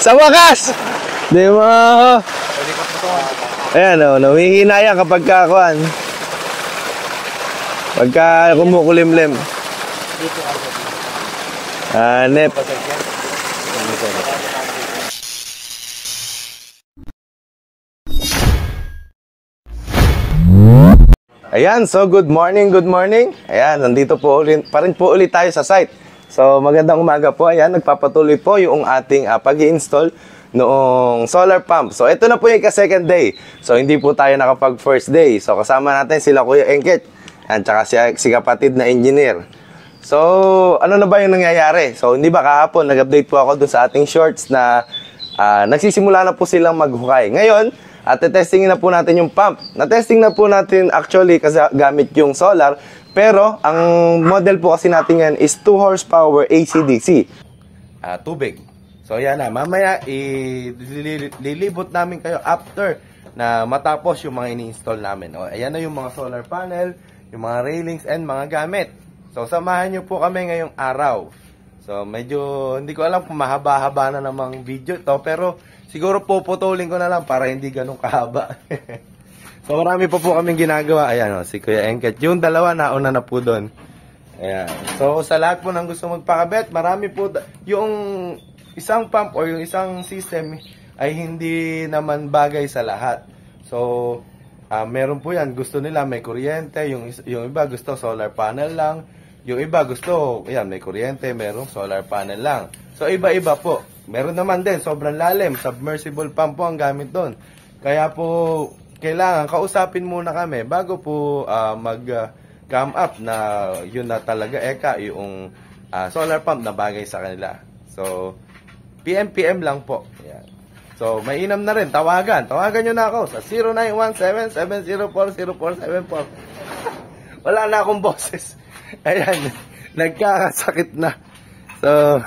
Sa wakas! Di mo. Ayan o, namihina yan kapag kakuan. Pagka kumukulimlim. Hanep. Ayan, so good morning, good morning. Ayan, nandito po ulit, pa rin po ulit tayo sa site. So magandang umaga po. Ayan, nagpapatuloy po yung ating pag-i-install noong solar pump. So ito na po yung second day. So hindi po tayo nakapag first day. So kasama natin sila Kuya Engket at saka si kapatid na engineer. So ano na ba yung nangyayari? So hindi ba kahapon nag-update po ako dun sa ating shorts na nagsisimula na po silang maghukay. Ngayon, at testingin na po natin yung pump. Na-testing na po natin actually kasi gamit yung solar. Pero ang model po kasi natin yan is 2 horsepower AC/DC. Tubig. So yan na. Mamaya lilibot namin kayo after na matapos yung mga ini-install namin. O, ayan na yung mga solar panel, yung mga railings and mga gamit. So samahan nyo po kami ngayong araw. So medyo hindi ko alam kung mahaba-haba na namang video to, pero siguro puputulin ko na lang para hindi ganun kahaba. So marami pa po kaming ginagawa. Ayan o, si Kuya Engket. Yung dalawa nauna na po doon. Ayan. So sa lahat po ng gusto magpakabit, marami po. Yung isang pump o yung isang system ay hindi naman bagay sa lahat. So meron po yan. Gusto nila may kuryente. Yung iba gusto solar panel lang. Yung iba gusto, ayan, may kuryente, merong solar panel lang. So iba-iba po. Meron naman din, sobrang lalim, submersible pump po ang gamit doon. Kaya po, kailangan kausapin muna kami bago po mag-come up na yun na talaga yung solar pump na bagay sa kanila. So, PM lang po. Ayan. So, mainam na rin, tawagan. Tawagan nyo na ako sa 0917-704-0474. Wala na akong boses. Ayan, nagkakasakit na. So,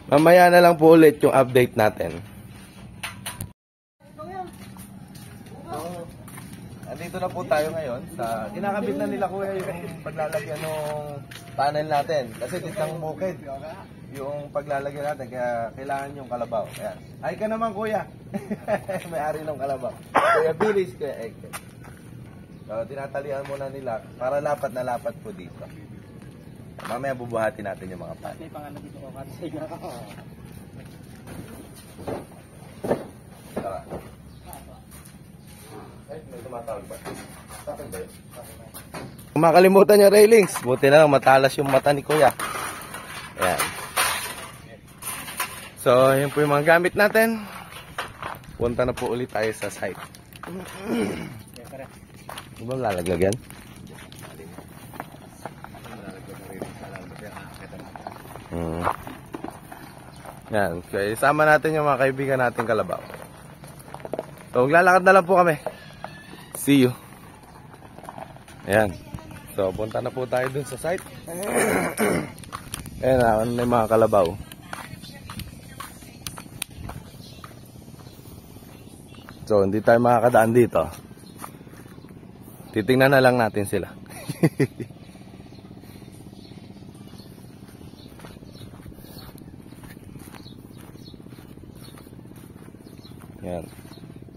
mamaya na lang po ulit yung update natin. So, andito na po tayo ngayon sa kinakabit na nila Kuya yung paglalagyan ng panel natin. Kasi ditang bukid yung paglalagyan natin, kaya kailangan yung kalabaw. Ayan. Ay ka naman Kuya. May-ari ng kalabaw. Kuya Bilis, Kuya Engket. So, tinatalian muna nila para lapat na lapat po dito. Mamaya bubuhatin natin yung mga pan. May pangalan dito ko kasi ako. Tara. Ay, may tumatawag ba? Bakit ba yun? Kung makalimutan yung railings, buti na lang matalas yung mata ni Kuya. Ayan. So, yun po yung mga gamit natin. Punta na po ulit tayo sa site. Ano ba lalaglag yan? Yan. Okay, isama natin yung mga kaibigan natin kalabaw. So, maglalakad na lang po kami. See you. Ayan. So, punta na po tayo dun sa site. Ayan na, ano na yung mga kalabaw. So, hindi tayo makakadaan dito. Titingnan na lang natin sila. Yan.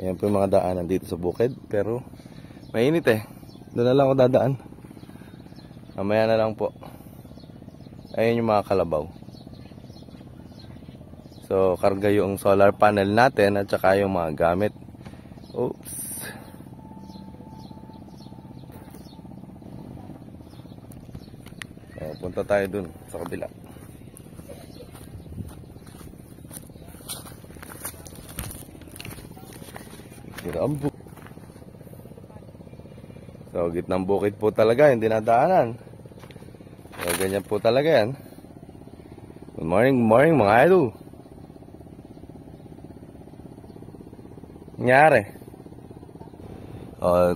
Yan po yung mga daanan dito sa bukid. Pero mainit eh. Doon na lang ako dadaan. Mamaya na lang po. Ayun yung mga kalabaw. So karga yung solar panel natin at saka yung mga gamit. Oops. Punta tayo dun sa kabila. So gitnang bukid po talaga yung dinadaanan. So ganyan po talaga yan. Good morning mga idol. Nangyari.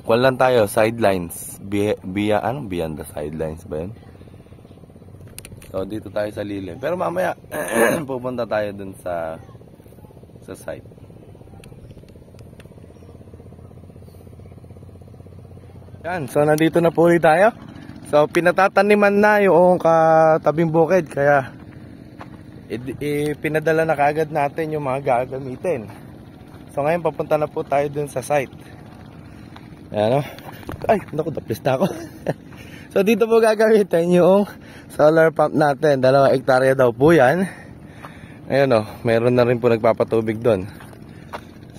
Kuwan lang tayo, sidelines. Beyond the sidelines ba yun? So dito tayo sa lilim. Pero mamaya pupunta tayo dun sa site. Yan, so nandito na po ulit tayo. So pinatataniman na yung katabing bukid, kaya pinadala na kaagad natin yung mga gagamitin. So ngayon papunta na po tayo dun sa site. Ayan o. Ay, naku, tapis na ako. So dito po gagamitin yung solar pump natin. 2 hektarya daw po yan. Ayan o, meron na rin po nagpapatubig dun.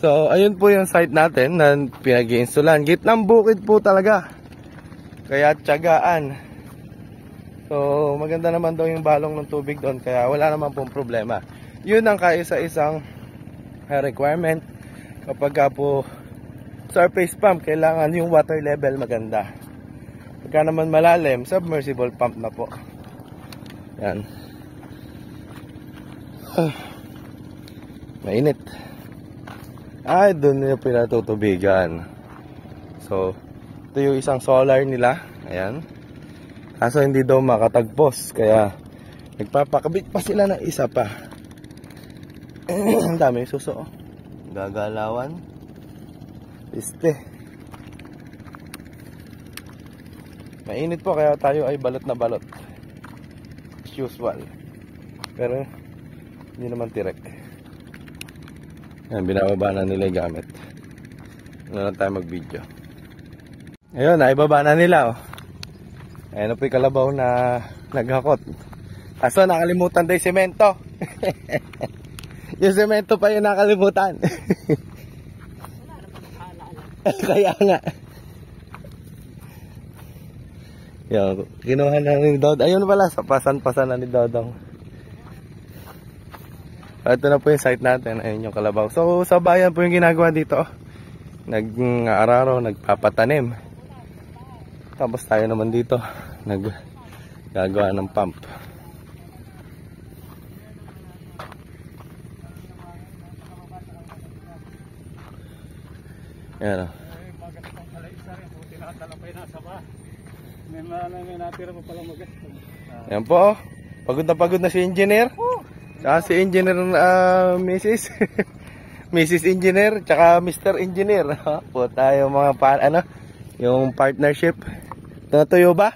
So ayun po yung site natin na pinag-i-installan. Gitnang bukid po talaga, kaya tiyagaan. So maganda naman daw yung balong ng tubig doon, kaya wala naman pong problema. Yun ang kaisa-isang requirement kapag po surface pump, kailangan yung water level maganda. Pagka naman malalim, submersible pump na po. Yan. Mainit. Ay, doon nila pinatutubigan. So ito yung isang solar nila. Ayan. Kaso hindi daw makatagpos, kaya nagpapakabit pa sila ng isa pa. Ang dami suso. Gagalawan. Mainit po, kaya tayo ay balot na balot. As usual. Pero hindi naman tirek. Ayan, binababa na nila yung gamit. Ano lang tayo mag-video. Ayun, naibaba na nila, oh. Ayan na po yung kalabaw na naghakot. Kaso nakalimutan tayo yung semento. Yung semento pa yung nakalimutan. Kaya nga. Yan, kinuha na ni Dodong. Ayun pala, pasan-pasan na ni Dodong. Ito na po yung site natin. Ayun yung kalabaw. So sa bayan po yung ginagawa dito. Nag-araro, nagpapatanim. Tapos tayo naman dito naggagawa ng pump. Ayan o. Ayan po. Pagod na si engineer. Tsaka si engineer Mrs. Mrs. Engineer tsaka Mr. Engineer. Po tayo mga yung partnership. Natuyo ba?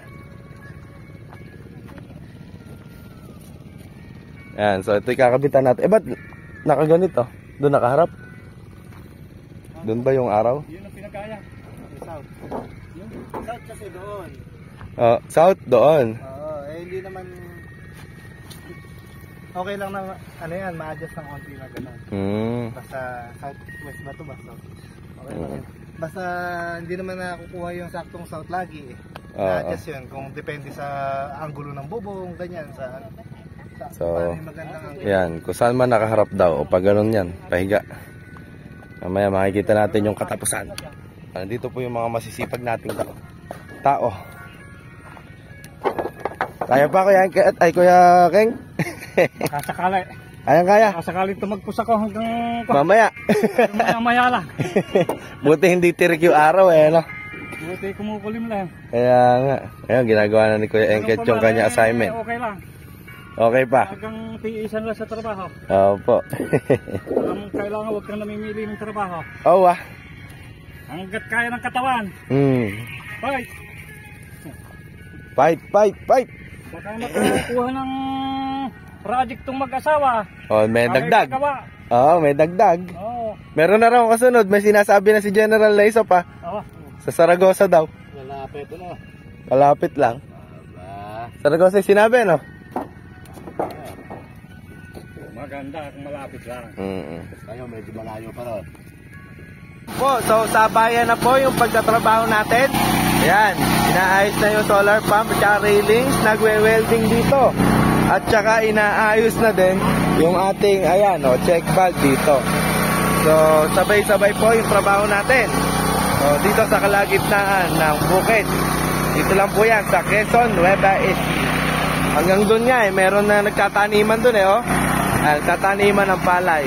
Ayan, so ito yung kakabitan natin. Ba't nakaganito? Doon nakaharap? Doon ba yung araw? Yun ang pinakaya. South. Yung south kasi doon. South doon. Oo, hindi naman okay lang na ma-adjust ng konti na gano'n. Basta southwest ba ito ba? South. Okay lang yun. Basta hindi naman nakukuha yung saktong south lagi eh. Na-adjust yun kung depende sa anggulo ng bubong, ganyan so, yan, kung saan man nakaharap daw o pag ganun yan, pahiga. Mamaya makikita natin yung katapusan. Nandito po yung mga masisipag nating tao. Kaya pa kuya, Kuya Keng? Kasakali. Ayan kaya? Kasakali tumagpus ako hanggang mamaya. Mamaya lang. Buti hindi tirik yung araw eh, no? Buti kumukulim lang. Kaya nga. Ayan, ginagawa na ni Kuya Engket yung kanya assignment. Okay lang. Okay pa? Hanggang tiisan lang sa trabaho. Opo. Kailangan huwag kang namimili ng trabaho. Oo ah. Hanggat kaya ng katawan. Fight! Fight! Baka makakuha ng project tong mag-asawa. Oh, may dagdag. Oo, may dagdag. Oo. Meron na raw kasunod. May sinasabi na si General Laiso pa. Oo. Sa Saragossa daw. Malapit na. Malapit lang. Saragossa yung sinabi, no? Maganda kung malapit lang. Tayo medyo malayo pa ron. Po, so sa bayan na po yung pagtatrabaho natin. Ayan, inaayos na yung solar pump at railings, nagwe-welding dito. At saka inaayos na din yung ating, ayan, check valve dito. So sabay-sabay po yung trabaho natin. So dito sa kalagitnaan ng bukid. Dito lang po yan sa Quezon, Nueva Ecija. Hanggang doon nga meron na nagtataniman doon oh. Nagtataniman ng palay.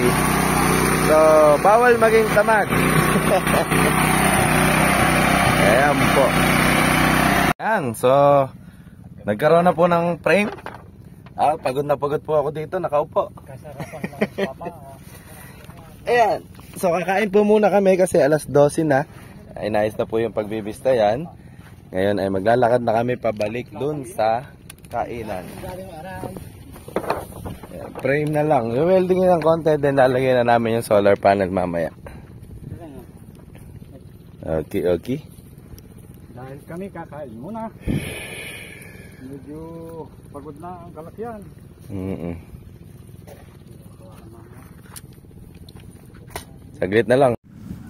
So bawal maging tamad. Ayan po. Ayan, so nagkaroon na po ng frame. Pagod na pagod po ako dito, nakaupo. Kasarapan lang papa. Ayan, so kakain po muna kami kasi alas 12 na. Inayos na po yung pagbibista yan. Ngayon ay maglalakad na kami pabalik dun sa kainan. Frame na lang. Welding ng konti, then lalagyan na namin yung solar panel mamaya. Okay, okay. Dahil kami kakain muna. Medyo pagod na ang kalakyan. Saglit na lang.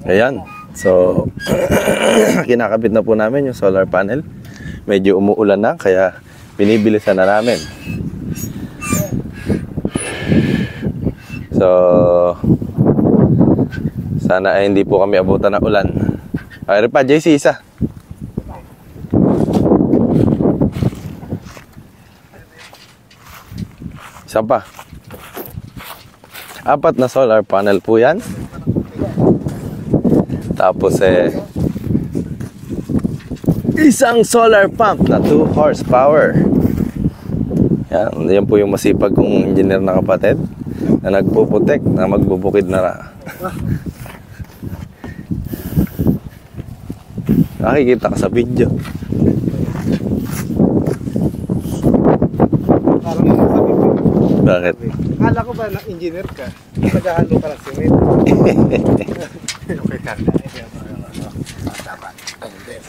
Ayan. So, kinakabit na po namin yung solar panel. Medyo umuulan na, kaya binibilisan na namin. So, sana ay hindi po kami abutan ng ulan. Ay, pa, JC, isa. Isa pa. 4 na solar panel po yan. Tapos isang solar pump na 2 horsepower. Yan po yung masipag kong engineer na kapatid na nagpuputek, na magbubukid na nakikita ka sa video. Bakit? Akala ko ba na engineer ka? Naghahalo ka ng cement.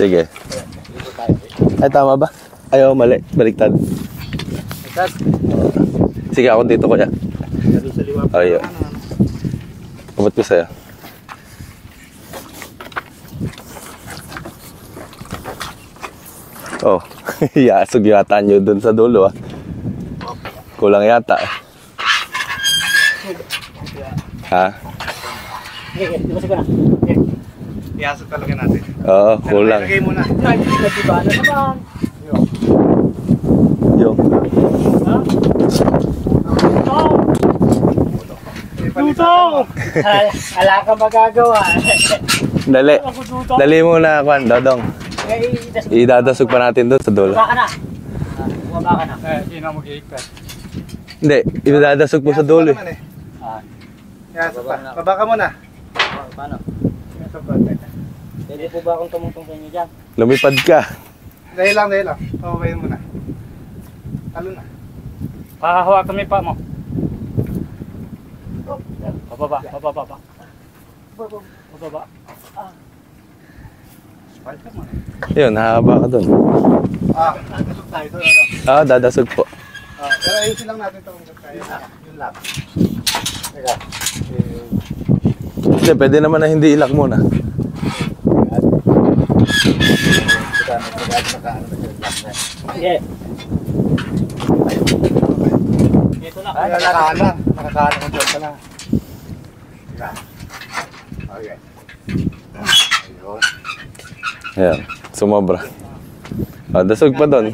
Sige. Ay, tama ba? Ayaw, mali. Baliktad. Sige, ako dito, kuya. Ayaw. Kabat ko sa'yo. Oh, yasog yata nyo dun sa dulo, ah. Kulang yata, eh. Ha? Iyasok talaga natin. Oo, kulang. Lagay mo na. Yung. Tutong! Wala ka magagawa. Dali. Dali muna, Kwan, Dodong. Idadasog pa natin doon sa dulo. Bumaba ka na. Bumaba ka na. Hindi na mag-iikpat. Hindi, idadasog po sa dulo. Iyasok pa. Baba ka muna. Paano? Iyasok pa. Pwede po ba akong tumutong sa inyo dyan? Lumipad ka. Dahil lang. Pababayin mo na. Talo na. Pakahawak kami pa mo. Bababa. Bababa. Yun, hahaba ka doon. Dadasog tayo doon. Dadasog po. Pero ayusin lang natin ito kung kaya. Yung lap. Teka. Hindi, pwede naman na hindi ilak muna. Yes. Dito na. Ay, nakakala. Nakakala kung dyan ka na. Okay. Ayun. Ayan, sumobra. Dasog pa doon.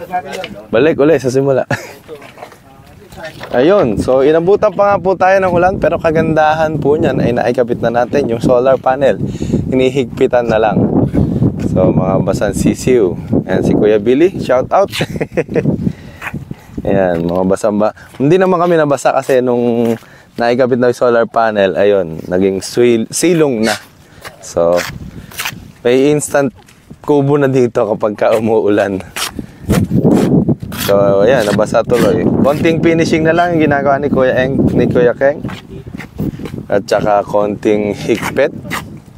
Balik ulit sa simula. Ayun, so inabutan pa nga po tayo ng ulan, pero kagandahan po niyan ay naikabit na natin yung solar panel. Hinihigpitan na lang. So mga basan sisiw. Ayan si Kuya Billy, shout out. Ayan, mga basang ba. Hindi naman kami nabasa kasi nung naikabit na yung solar panel, ayun, naging silong na. So may instant kubo na dito kapag ka umuulan. So, ayan, nabasa tuloy. Konting finishing na lang yung ginagawa ni Kuya Keng. At saka konting higpit.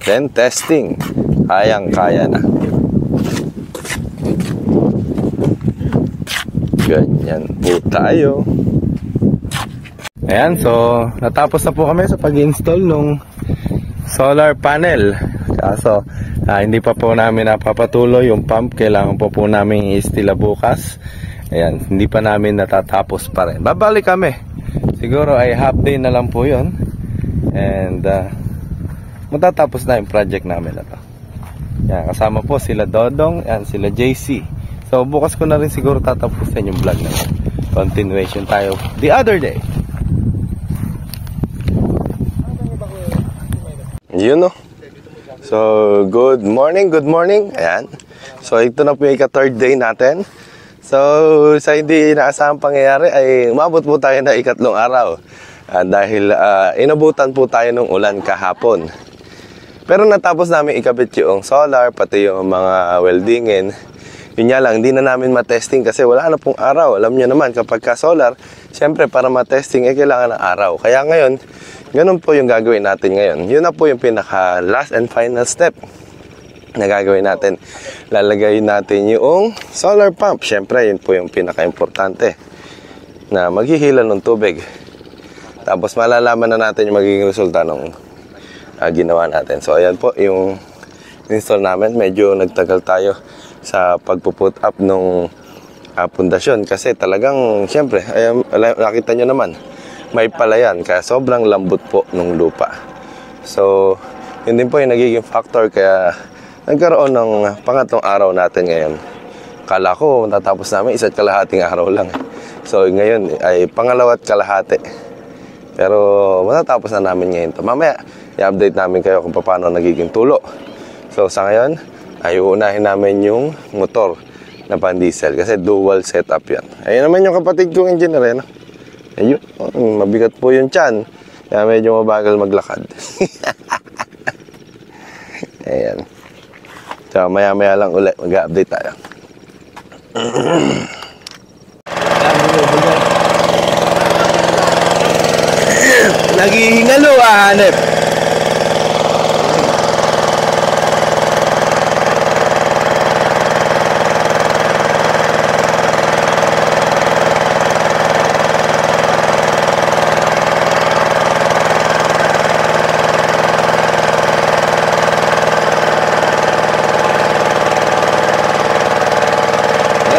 Then, testing. Kayang-kaya na. Ganyan po tayo. Ayan, so, natapos na po kami sa pag-install nung solar panel. Kaso, hindi pa po namin napapatuloy yung pump. Kailangan po namin i-istila bukas. Ayan, hindi pa namin natatapos pa rin. Babalik kami. Siguro ay half day na lang po yun. And matatapos na yung project namin na to. Ayan, kasama po sila Dodong and sila JC. So bukas ko na rin siguro tatapusin yung vlog na yun. Continuation tayo the other day. Yun no. So good morning. Ayan. So ito na po yung ika-third day natin. So, sa hindi inaasahang pangyayari ay umabot po tayo na ikatlong araw dahil inabutan po tayo ng ulan kahapon. Pero natapos namin ikabit yung solar, pati yung mga weldingin. Yun nga lang, hindi na namin matesting kasi wala na pong araw. Alam nyo naman, kapag ka solar, siyempre para matesting, kailangan ng araw. Kaya ngayon, ganun po yung gagawin natin ngayon. Yun na po yung pinaka last and final step na gagawin natin. Lalagay natin yung solar pump. Siyempre, yun po yung pinaka-importante na maghihila ng tubig. Tapos malalaman na natin yung magiging resulta ng ginawa natin. So, ayan po yung install namin. Medyo nagtagal tayo sa pagpuput up ng pundasyon kasi talagang siyempre nakita nyo naman may palayan kaya sobrang lambot po ng lupa. So yun din po yung nagiging factor kaya nagkaroon ng pangatlong araw natin ngayon. Kala ko matatapos namin 1.5 araw lang. So ngayon ay pangalawa't kalahati, pero matatapos na namin ngayon to. Mamaya i-update namin kayo kung paano nagiging tulo. So sa ngayon ay uunahin namin yung motor na pan-diesel kasi dual setup yan. Ayun naman yung kapatid kong engineer. Ayun, mabigat po yung tiyan. Kaya medyo mabagal maglakad. Ayan. So maya-maya lang ulit mag-update tayo. Naghihingalo hanep.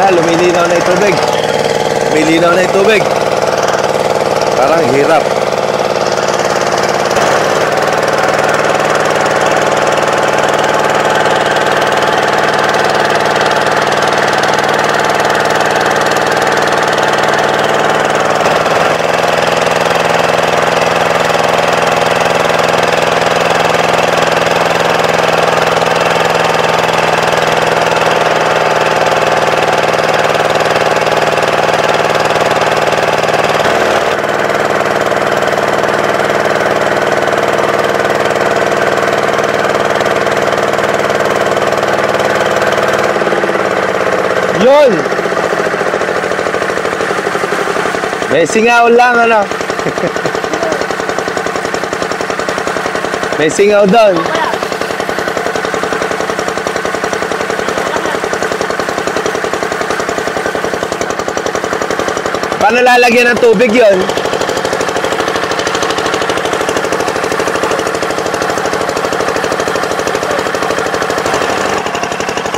Lumilinaw na yung tubig. Lumilinaw na yung tubig. Parang hirap. Yun! May singaw lang, ano? May singaw doon. Paano lalagyan ng tubig yun?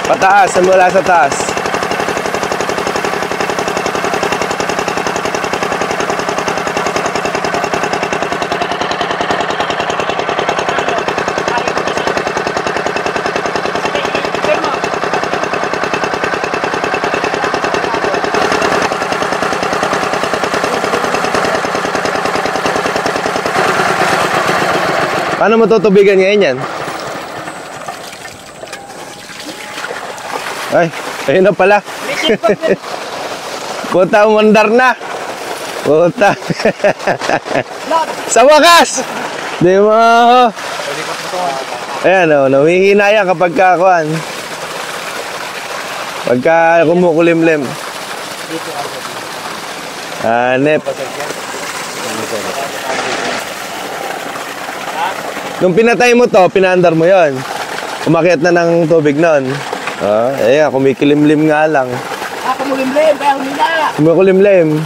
Pataas, mula sa taas. Paano mo tutubigan ngayon yan? Ay, ayun na pala. Puta, umandar na. Puta. Sa wakas! Di mo. Ayan o, namihina yan kapag kakuan. Pagka kumukulimlim. Hanep. Nung pinatay mo to, pinaandar mo yon. Umakyat na ng tubig nun. Ayan, kumikilimlim nga lang. Kumulimlim, kaya humina. Kumukulimlim.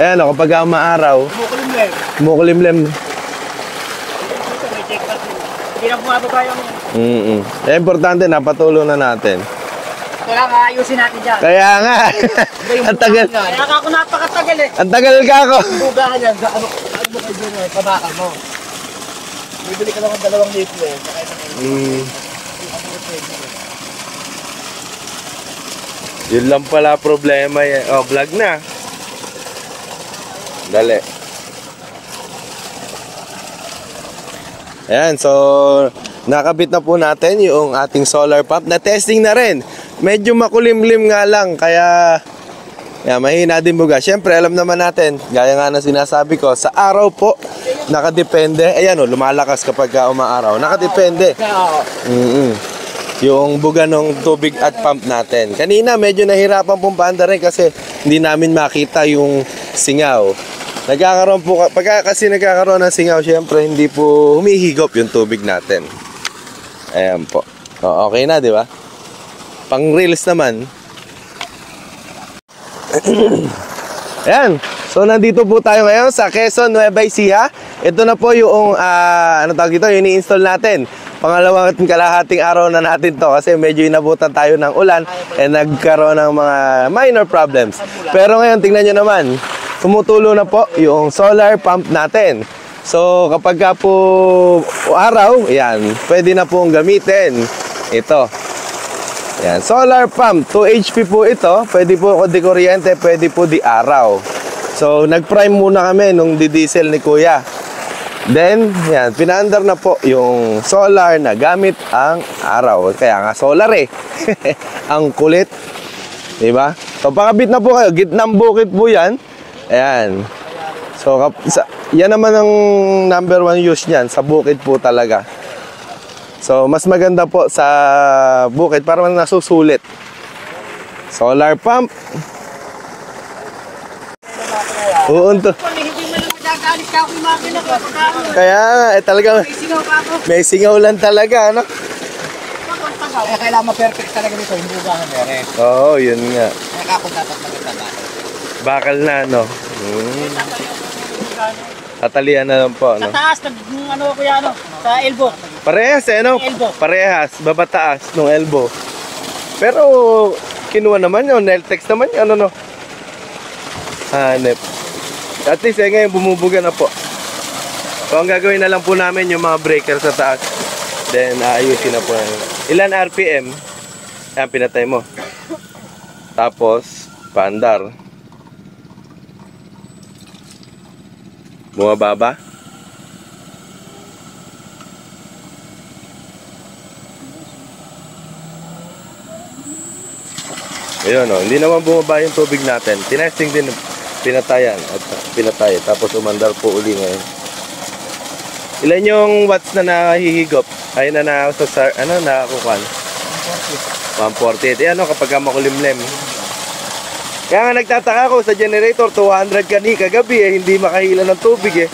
Ayan o, kapag maaraw. Kumulimlim. Kumukulimlim. Hindi na bumababa yung... Importante, napatulong na natin. Kailangan ayusin natin dyan. Kaya nga. Ang tagal. Kaya ako napakatagal eh. Ang tagal ka ako. Bugahan yan. Ano mo kayo dyan eh, pabakal mo. Bibili ka naman 2 litro eh. Yun lang pala problema yan. Oh, vlog na. Dali. Ayan, so nakabit na po natin yung ating solar pump. Na-testing na rin. Medyo makulimlim nga lang, kaya mahina din buga. Siyempre, alam naman natin, gaya nga na sinasabi ko, sa araw po, nakadepende. Ayan o, lumalakas kapag umaaraw. Nakadepende. yung buga ng tubig at pump natin. Kanina medyo nahirapan pong paanda rin kasi hindi namin makita yung singaw. Nagkakaroon po, kasi nagkakaroon ng singaw, syempre hindi po humihigop yung tubig natin. Ayan po. O, okay na, di ba? Pang reels naman. Ayan. So, nandito po tayo ngayon sa Quezon, Nueva Ecija. Ito na po yung, ano tawag dito, yung i-install natin. Pangalawang kalahating araw na natin to kasi medyo inabutan tayo ng ulan and nagkaroon ng mga minor problems. Pero ngayon, tingnan nyo naman, tumutulo na po yung solar pump natin. So, kapag ka po araw, yan, pwede na pong gamitin ito. Yan, solar pump, 2 HP po ito. Pwede po di kuryente, pwede po di araw. So, nag-prime muna kami nung di-diesel ni Kuya. Then, yan, pinaandar na po yung solar na gamit ang araw. Kaya nga solar eh. Ang kulit. Diba? So, pakabit na po kayo. Gitnang bukid po yan. Ayan. So, yan naman ang number 1 use niyan. Sa bukid po talaga. So, mas maganda po sa bukid para nasusulit. Solar pump. Uunto. Kaya talaga may singaw lang talaga, ano? Kaya kailangan ma-perfect talaga nito, hindi ba nga meron. Oo, yun nga. Kaya kapag dapat maganda. Bakal na, no? Tatalian na lang po, no? Sa taas, ano kuya, ano? Sa elbow. Parehas eh, no? Elbow. Parehas, babataas nung elbow. Pero, kinuha naman yun, Neltex naman yun, ano, no? Hanep. At least, ngayon bumubuga na po. So, ang gagawin na lang po namin yung mga breaker sa taas. Then, ayusin na po. Ilan RPM? Ayan, pinatay mo. Tapos, paandar. Bumababa. Ayun, no? Hindi naman bumaba yung tubig natin. Tinesting din, pinatayan at pinatay. Tapos umandar po uli ngayon. Ilan yung watts na nahihigop? Ay na nakakukan? 140. Eh ano kapag makulimlem? Kaya nga nagtataka ko sa generator 200 kagabi eh, hindi makahila ng tubig eh.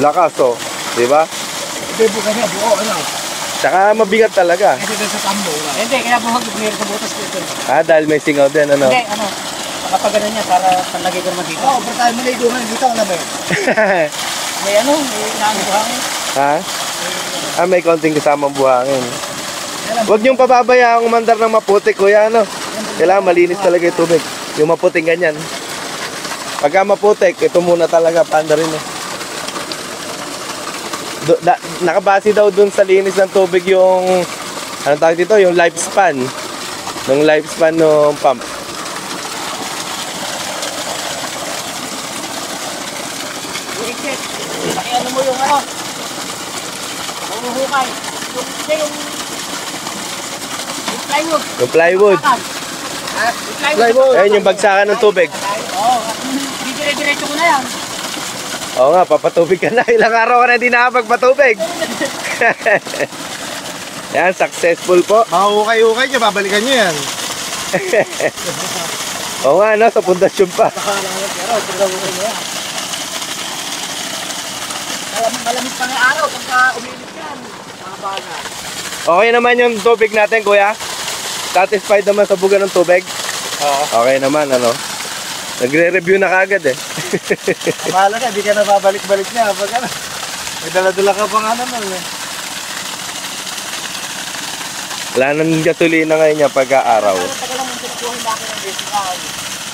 Lakas oh, di ba? Bebo ka niya, buo, ano? Tsaka mabigat talaga. Hindi sa tambo. Hindi, kaya buhag meron sa butas dito. Dahil may singaw din, ano? Hindi, ano? Kapag ganun niya, para panlagay ko naman dito. Oo, pero tayo maligo nga dito, ano ba yun? May ano, may naangguhangin. Ha? May konting kasamang buhangin. Huwag niyong pababayaan umandar ng maputik, kuya, ano? Kailangan malinis talaga yung tubig. Yung maputing ganyan. Pagka maputik, ito muna talaga, paanda rin eh. Nakabase daw dun sa linis ng tubig yung, anong tawag dito? Yung lifespan. Yung lifespan ng pump. Ano mo yung ano? Umuhukay. Yung plywood. Yung plywood. Plywood. Ayun yung bagsakan ng tubig. Oo, dire-diretso ko na yan. Oo nga, papatubig ka na. Ilang araw ka na hindi nakapagpatubig. Yan, successful po. Mahukay-hukay niya, babalikan niyo yan. Oo nga, no? Sa pundasyon pa. Malamig pa ng araw pagka umilit yan. Makabaga. Okay naman yung tubig natin, kuya? Satisfied naman sa buga ng tubig? Oo. Okay naman, ano? Nagre-review na kagad eh. Mahala ka, di ka na babalik-balik niya. Pag ano, may dala-dala ka pang ano nun eh. Wala nang gasolina ngayon niya pagka-araw. Tagal lang yung pinukuhin na akin ng besingaw.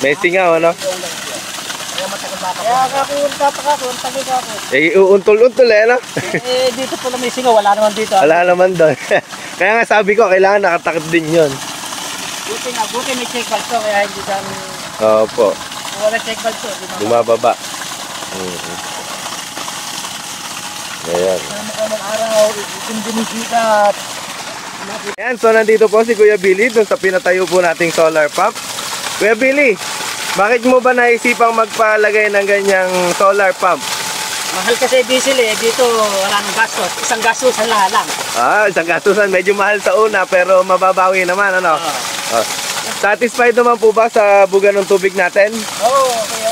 May singaw, ano? Kaya matagal na ako. Kaya ako tataka ko, tagal ako. Uuntol-untol eh, ano? Dito pala may singaw, wala naman dito. Wala naman doon. Kaya nga sabi ko, kailangan nakatakip din yun. Buti may check valve to, kaya hindi kami... Opo. Kung wala check valve to, Bumababa. Ayan. Ng araw, yung dumisikat. Ayan, so nandito po si Kuya Billy dun sa pinatayo po nating solar pump. Kuya Billy, bakit mo ba naisipang magpalagay ng ganyang solar pump? Mahal kasi diesel eh. Dito wala nang gastos. Isang gastos lang. Isang gastusan. Medyo mahal sa una pero mababawi naman, ano? Oh. Satisfied naman po ba sa buga ng tubig natin? Oo, okay.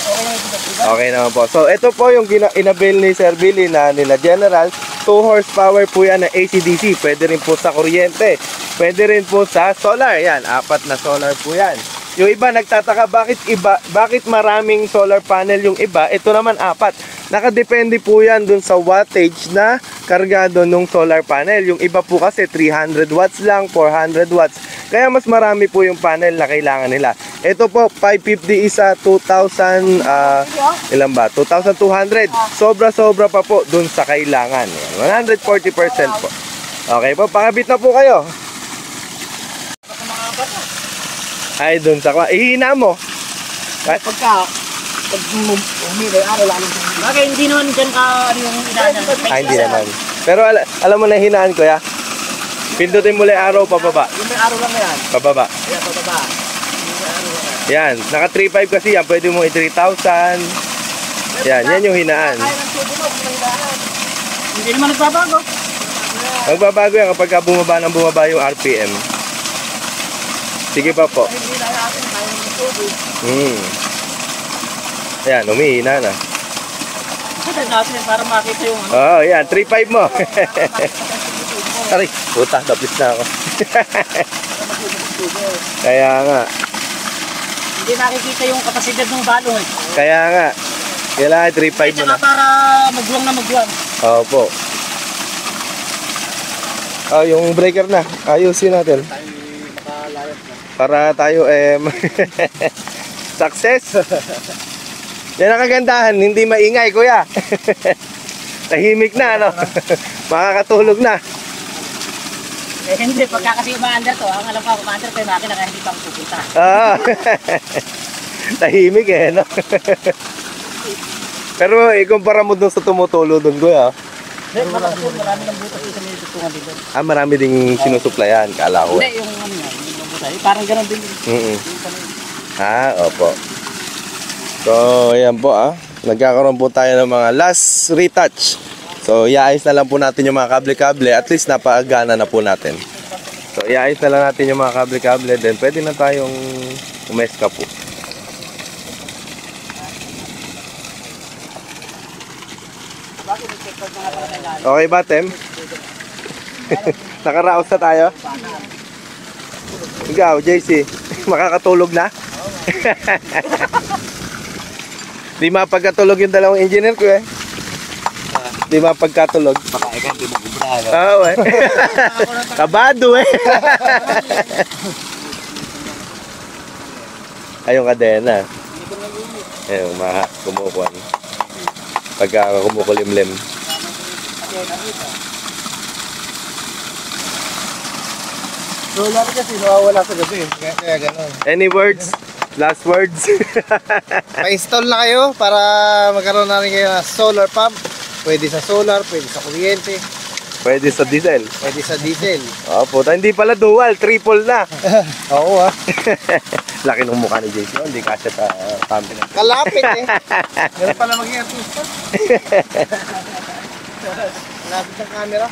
Okay naman po. So, ito po yung inabil ni Sir Billy na nila General. 2 horsepower po yan na AC/DC. Pwede rin po sa kuryente. Pwede rin po sa solar. Yan, 4 na solar po yan. Yung iba nagtataka bakit maraming solar panel yung iba, ito naman 4. Nakadepende po yan dun sa wattage na kargado ng solar panel. Yung iba po kasi 300 watts lang, 400 watts. Kaya mas marami po yung panel na kailangan nila. Ito po 550 isa, 2,000 ilan ba? 2,200. Sobra-sobra pa po dun sa kailangan. 140% po. Okay po, pakabit na po kayo. Ay, doon sa kwa. Ihina mo. Pag humilay, araw lang. Bagay, hindi naman dyan ka yung inanan. Hindi naman. Pero alam mo na hinaan ko, ya? Pindutin mo lang araw pababa. Yung may araw lang yan. Pababa. Ayan, pababa. Yan. Naka 3.5 kasi yan. Pwede mo i-3,000. Yan yung hinaan. Kaya ng tubo mo, hinaan. Hindi naman nagbabago. Magbabago yan kapag bumaba yung RPM. Sige pa po. Ayan, umihina na. Kasi natin para makita yung ano. Oo, yan. 3.5 mo. Aray, puta. Tapos na ako. Kaya nga. Hindi nakikita yung kapasidad ng balong eh. Kaya nga. Kailangan 3.5 mo na. Para magbuwang na magbuwang. Opo. Yung breaker na. Ayusin natin. Para tayo success. Yan ang kagandahan, hindi maingay, kuya. Tahimik na, ano? Makakatulog na. Eh hindi, pagka kasi umaandar to, ang alam ko, umaandar ko yung makina kaya hindi pa pupunta. Tahimik no? Pero ikumpara mo dun sa tumutulo dun, kuya. Marami ng butas sa may dutungan dito. Marami ding sinusuplayan, kala ko. Hindi, yung ano yan, yung butas. Parang gano'n din. Opo. So, ayan po nagkakaroon po tayo ng mga last retouch. So, iayos na lang po natin yung mga kable-kable. At least napagana na po natin. So, iayos na lang natin yung mga kable-kable. Then, pwede na tayong umeska po. Okay ba, Tem? Nakaraos na tayo? Ikaw, JC, makakatulog na? Di mapagkatulog yung dalawang engineer ko Di mapagkatulog. Pakaikan, di mo gubrahan. Oo Kabado Ayong kadena. Ayun, kumukuhan. Pagka kumukulimlim. Solar kasi nawawala sa gabi. Kaya gano'n. Any words? Last words? Pa-install na kayo para magkaroon na rin kayo ng solar pump. Pwede sa solar, pwede sa kuryente, Pwede sa diesel. pwede sa diesel. Opo, hindi pala dual, triple na. Oo Laki ng mukha ni JC. Hindi kasi sa family. Kalapit Meron pala maging artista. Kalapit ng camera.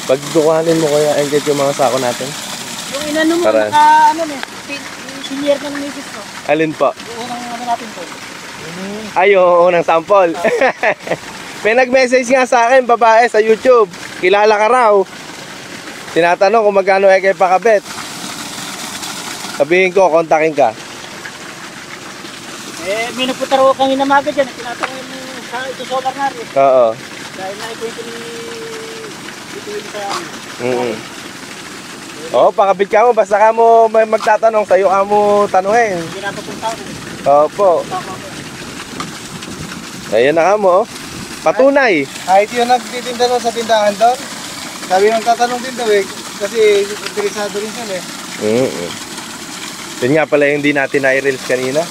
Pagdukanin mo kaya engage yung mga sako natin. Yung inano mo, Para- senior ng misis ko. Alin po? Yung unang ano natin po. Ay, yung unang sample. May nag-message nga sa akin, babae sa YouTube. Kilala ka raw. Tinatanong kung magkano kay pakabit. Sabihin ko, kontakin ka. May nagpunta rin kami na maga dyan. Tinatanong yung sa ito solar na rin. Oo. Dahil nakikwento ni ito sa Oo, pakabit ka mo. Basta ka mo may magtatanong, sa'yo ka mo tanuhin. Hindi napapunta ko. Opo. Ayan na ka mo. Patunay. Kahit yung nagtitinda doon sa tindahan doon, sabi nang tatanong din daw kasi interesado rin sila Yun nga pala yung hindi natin na-reels kanina.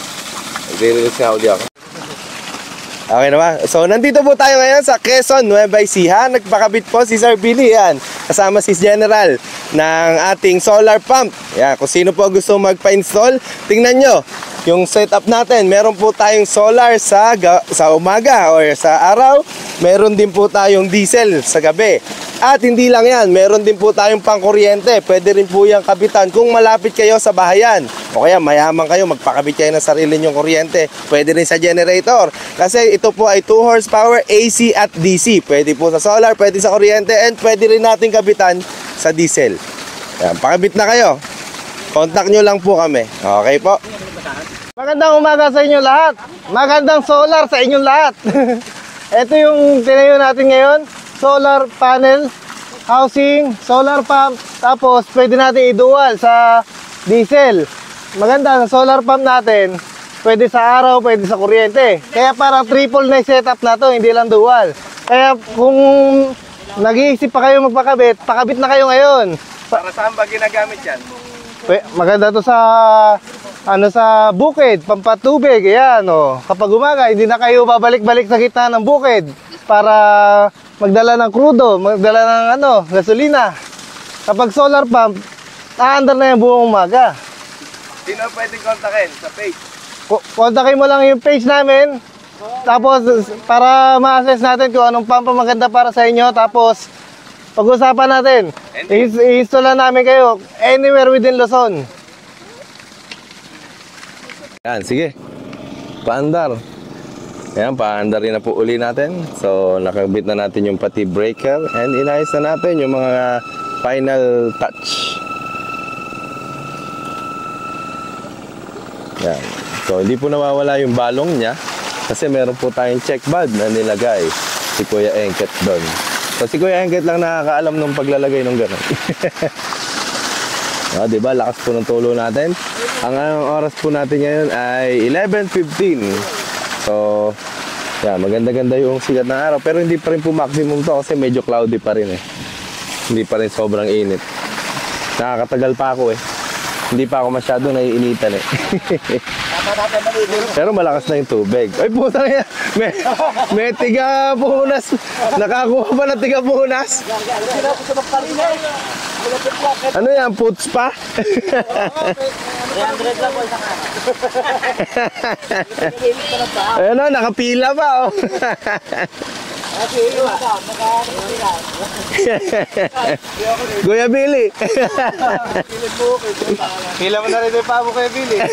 Nag-reels nga uli ako. Okay na ba? So, nandito po tayo ngayon sa Quezon, Nueva Ecija. Nagpakabit po si Sir Billy. Yan. Kasama si General ng ating solar pump. Yan. Kung sino po gusto magpa-install, tingnan nyo. yung setup natin. Meron po tayong solar sa umaga or sa araw. Meron din po tayong diesel sa gabi. At hindi lang yan, meron din po tayong pangkuryente. Pwede rin po yung kabitan kung malapit kayo sa bahayan. O kaya mayaman kayo, magpakabit kayo ng sarili nyong kuryente. Pwede rin sa generator. Kasi ito po ay 2 horsepower AC at DC. Pwede po sa solar, pwede sa kuryente, and pwede rin natin kabitan sa diesel. Yan, pakabit na kayo. Contact nyo lang po kami. Okay po? Magandang umaga sa inyo lahat. Magandang solar sa inyong lahat. Ito yung tinayo natin ngayon. Solar panel, housing, solar pump. Tapos pwede natin i-dual sa diesel. Maganda sa solar pump natin. Pwede sa araw, pwede sa kuryente. Kaya parang triple na yung setup na to, hindi lang dual. Kaya kung nag-iisip pa kayo magpakabit, pakabit na kayo ngayon. Para saan ba ginagamit yan? Maganda to sa sa bukid, pampatubig, ayan oh. Kapag umaga, hindi na kayo babalik-balik sa gitna ng bukid para magdala ng krudo, magdala ng gasolina. Kapag solar pump, aandar na yung buong umaga. Sino pwede kontakin sa page? Kontakin mo lang yung page namin. Tapos para ma-assess natin kung anong pump ang maganda para sa inyo. Tapos pag-usapan natin. I-install namin kayo anywhere within Luzon. Yan, sige. Paandar. Yan, paandar rin na po uli natin. So, nakabit na natin yung pati breaker. And inayos na natin yung mga final touch. Yan. So, hindi po nawawala yung balong niya. Kasi meron po tayong check valve na nilagay si Kuya Engket doon. So, si Kuya Engket lang nakakaalam ng paglalagay ng gano'n. Diba? Lakas po ng tulo natin. Ang oras po natin ngayon ay 11:15. So, yeah, maganda-ganda yung sikat ng araw. Pero hindi pa rin po maximum to kasi medyo cloudy pa rin eh. Hindi pa rin sobrang init. Nakakatagal pa ako eh. Hindi pa ako masyado naiinitan eh. Pero malakas na yung tubig. Ay puta nga, may tiga puhunas. Nakakuha ba ng tiga puhunas? Ano yan, puts pa? 300 lang po isang araw. Ayun o, nakapila pa oh. Kuya Billy. Pila mo na rin yung pabo kay Billy.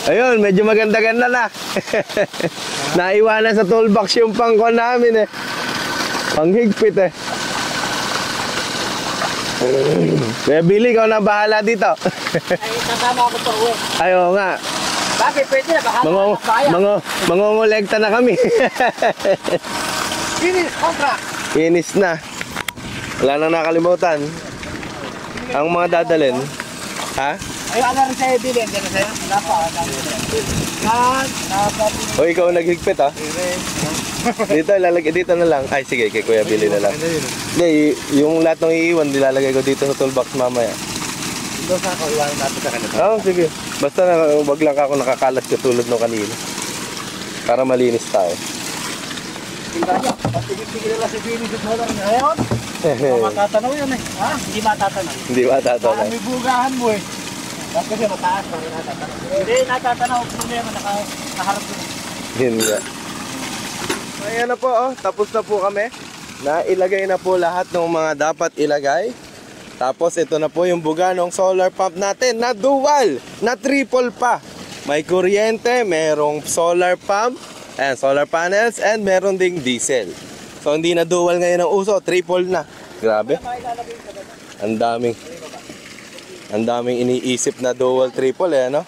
Ayun, medyo maganda-ganda na. Naiwanan sa toolbox yung pangkuan namin eh. Panghigpit eh. Kuya Billy, ikaw na bahala dito. Ay, kasama ako pa uwi. Ay, oo nga. Bakit? Pwede na. Bahala ng bayan. Mangongolekta na kami. Finish, contract. Finish na. Wala nang nakalimutan. Ang mga dadalhin. Ha? Ay, ano rin sa'yo, Billy? Hindi na sa'yo? Wala pa. O ikaw naghigpit ha? Dito, ilalagay dito na lang. Ay sige, kay Kuya Billy na lang. Hindi, yung lahat ng iiwan, nilalagay ko dito sa toolbox mamaya. Ito sa ako, iwanan natin sa kanila. Oo, sige. Basta wag lang ako nakakalat katulad ng kanina. Para malinis tayo. Tigil-tigil na si Billy sa solar ngayon. Matatanaw yan eh. Ha? Hindi matatanaw. Hindi ba tatanay? May bugahan mo eh. Kasi mataas na natatanaw. Hindi natatanaw. Problema, nakaharap doon. Yun nga. Ayan na po, oh. Tapos na po kami. Nailagay na po lahat ng mga dapat ilagay. Tapos ito na po yung buga ng solar pump natin na dual, na triple pa. May kuryente, merong solar pump, ayan, solar panels, and meron ding diesel. So hindi na dual ngayon ang uso, triple na. Grabe. Ang daming iniisip na dual triple eh, no?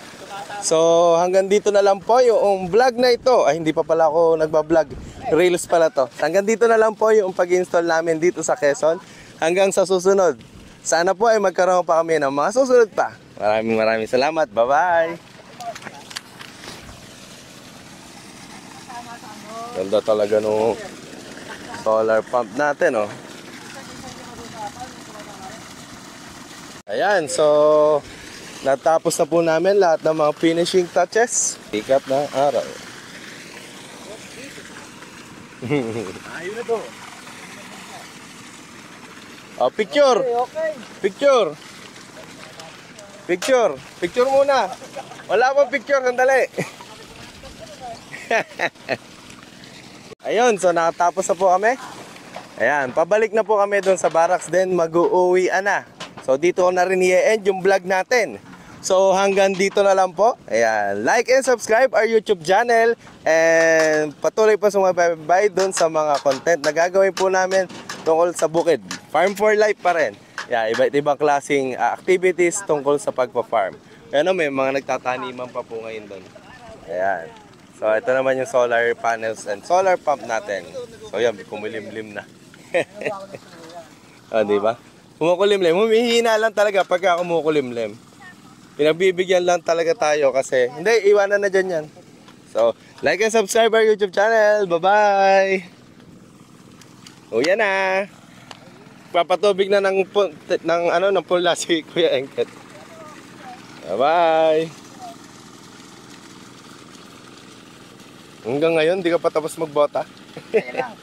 So hanggang dito na lang po yung vlog na ito. Ay, hindi pa pala ako nagbablog. Reels pala to. Hanggang dito na lang po yung pag-install namin dito sa Quezon. Hanggang sa susunod. Sana po ay magkaroon pa kami ng mga susunod pa. Maraming salamat. Bye-bye. Ganda talaga nung solar pump natin, oh. Ayan, so natapos na po namin lahat ng mga finishing touches. Sikat na araw. Ayun na to. Oh, picture. Okay. Picture. Picture. Picture muna. Wala pa picture. Sandali. Ayun, so nakatapos na po kami. Ayan, pabalik na po kami doon sa barracks din. Mag-uuwi na. So dito ko na rin i-end yung vlog natin. So hanggang dito na lang po. Ayan, like and subscribe our YouTube channel. And patuloy po sumabay doon sa mga content na gagawin po namin tungkol sa bukid. Farm for life pa rin. Yeah, iba't ibang klaseng activities tungkol sa pagpa-farm. Ayan, may mga nagtataniman pa po ngayon doon. Ayan. So ito naman yung solar panels and solar pump natin. So yan, kumulimlim na. Oh, di ba? Kumukulimlim. Humihina lang talaga pagka kumukulimlim. Pinagbibigyan lang talaga tayo kasi hindi, iwanan na dyan yan. So, like and subscribe our YouTube channel. Bye-bye! O yan na. Papatubig na ng pula si Kuya Engket. Bye-bye! Hanggang ngayon, di ka pa tapos magbota. Kaya lang.